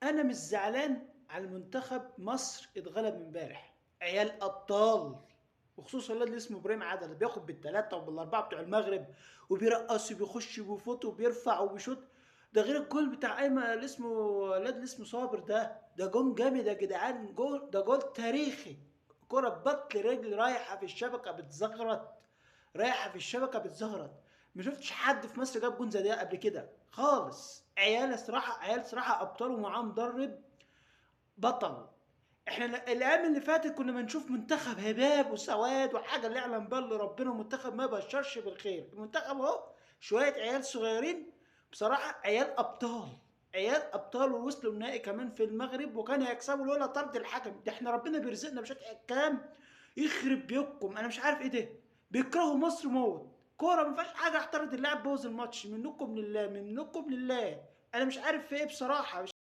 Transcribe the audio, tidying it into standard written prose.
انا مش زعلان على المنتخب مصر اتغلب امبارح. عيال ابطال، وخصوصا الواد اللي اسمه ابراهيم عادل بياخد بالثلاثه وبالاربعه بتوع المغرب، وبيرقص وبيخش وبيفوت وبيرفع وبيشوط. ده غير الجول بتاع ايمن اللي اسمه الواد اللي اسمه صابر. ده جون جامد يا جدعان، جول، ده جول تاريخي. كرة ببطل رجل رايحه في الشبكه بتزغرط، رايحه في الشبكه بتزغرط. ما شفتش حد في مصر جاب جون زي ده قبل كده خالص. عيال صراحه، عيال صراحه ابطال ومعاه مدرب بطل. احنا الايام اللي فاتت كنا بنشوف منتخب هباب وسواد وحاجه اللي يعلم بها الا ربنا، منتخب ما بشرش بالخير. المنتخب اهو شويه عيال صغيرين، بصراحه عيال ابطال، عيال ابطال، ووصلوا النهائي كمان في المغرب، وكان هيكسبوا لولا طرد الحكم. ده احنا ربنا بيرزقنا بشكل حكام يخرب بيوتكم. انا مش عارف ايه ده، بيكرهوا مصر موت. كوره ما فيهاش حاجه احترت اللاعب بوظ الماتش. منكم لله، منكم لله. انا مش عارف في ايه بصراحه.